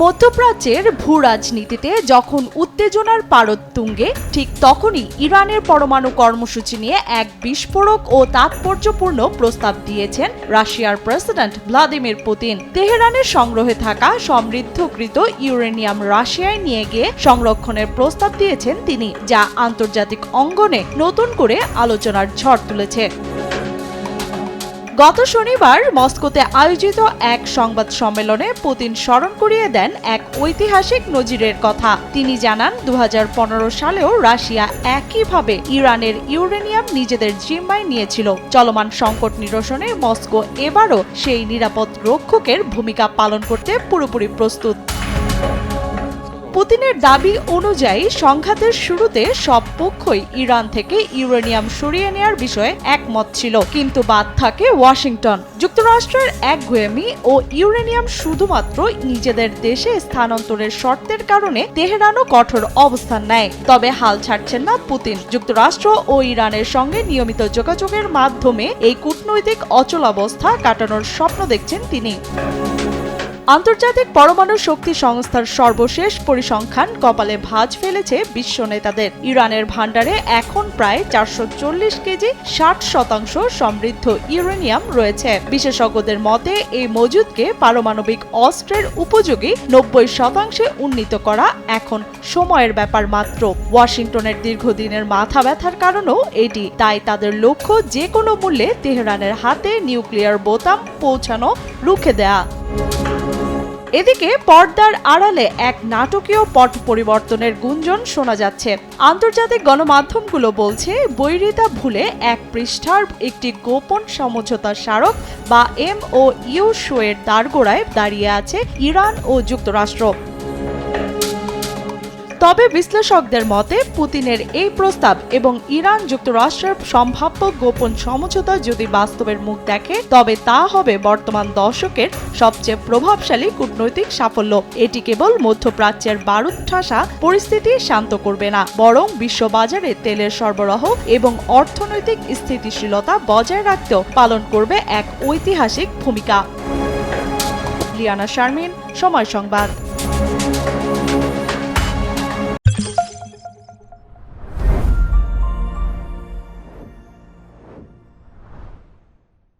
মধ্যপ্রাচ্যের ভূ রাজনীতিতে যখন উত্তেজনার পারদ তুঙ্গে, ঠিক তখনই ইরানের পরমাণু কর্মসূচি নিয়ে এক বিস্ফোরক ও তাৎপর্যপূর্ণ প্রস্তাব দিয়েছেন রাশিয়ার প্রেসিডেন্ট ভ্লাদিমির পুতিন। তেহরানের সংগ্রহে থাকা সমৃদ্ধকৃত ইউরেনিয়াম রাশিয়ায় নিয়ে গিয়ে সংরক্ষণের প্রস্তাব দিয়েছেন তিনি, যা আন্তর্জাতিক অঙ্গনে নতুন করে আলোচনার ঝড় তুলেছে। গত শনিবার মস্কোতে আয়োজিত এক সংবাদ সম্মেলনে পুতিন স্মরণ করিয়ে দেন এক ঐতিহাসিক নজিরের কথা। তিনি জানান, 2015 সালেও রাশিয়া একইভাবে ইরানের ইউরেনিয়াম নিজেদের জিম্মায় নিয়েছিল। চলমান সংকট নিরসনে মস্কো এবারও সেই নিরাপদ রক্ষকের ভূমিকা পালন করতে পুরোপুরি প্রস্তুত। পুতিনের দাবি অনুযায়ী সংঘাতের শুরুতে সব পক্ষই ইরান থেকে ইউরেনিয়াম সরিয়ে নেয়ার বিষয়ে একমত ছিল, কিন্তু বাদ থাকে ওয়াশিংটন। যুক্তরাষ্ট্রের একগুঁয়েমি ও ইউরেনিয়াম শুধুমাত্র নিজেদের দেশে স্থানান্তরের শর্তের কারণে তেহরানও কঠোর অবস্থান নেয়। তবে হাল ছাড়ছেন না পুতিন। যুক্তরাষ্ট্র ও ইরানের সঙ্গে নিয়মিত যোগাযোগের মাধ্যমে এই কূটনৈতিক অচলাবস্থা কাটানোর স্বপ্ন দেখছেন তিনি। আন্তর্জাতিক পরমাণু শক্তি সংস্থার সর্বশেষ পরিসংখ্যান কপালে ভাঁজ ফেলেছে বিশ্ব নেতাদের। ইরানের ভান্ডারে এখন প্রায় 440 কেজি 60% সমৃদ্ধ ইউরেনিয়াম রয়েছে। বিশেষজ্ঞদের মতে এই মজুদকে পারমাণবিক অস্ত্রের উপযোগী 90% উন্নীত করা এখন সময়ের ব্যাপার মাত্র। ওয়াশিংটনের দীর্ঘদিনের মাথা ব্যথার কারণও এটি। তাই তাদের লক্ষ্য যে কোনো মূল্যে তেহরানের হাতে নিউক্লিয়ার বোতাম পৌঁছানো, রুখে দেয়া। এদিকে পর্দার আড়ালে এক নাটকীয় পট পরিবর্তনের গুঞ্জন শোনা যাচ্ছে। আন্তর্জাতিক গণমাধ্যমগুলো বলছে, বৈরিতা ভুলে এক পৃষ্ঠার একটি গোপন সমঝোতা স্মারক বা MOU এর দাঁড়গোড়ায় দাঁড়িয়ে আছে ইরান ও যুক্তরাষ্ট্র। তবে বিশ্লেষকদের মতে পুতিনের এই প্রস্তাব এবং ইরান যুক্তরাষ্ট্রের সম্ভাব্য গোপন সমঝোতা যদি বাস্তবের মুখ দেখে, তবে তা হবে বর্তমান দশকের সবচেয়ে প্রভাবশালী কূটনৈতিক সাফল্য। এটি কেবল মধ্যপ্রাচ্যের বারুদ ঠাসা পরিস্থিতি শান্ত করবে না, বরং বিশ্ববাজারে তেলের সরবরাহ এবং অর্থনৈতিক স্থিতিশীলতা বজায় রাখতেও পালন করবে এক ঐতিহাসিক ভূমিকা। লিয়ানা শারমিন, সময় সংবাদ।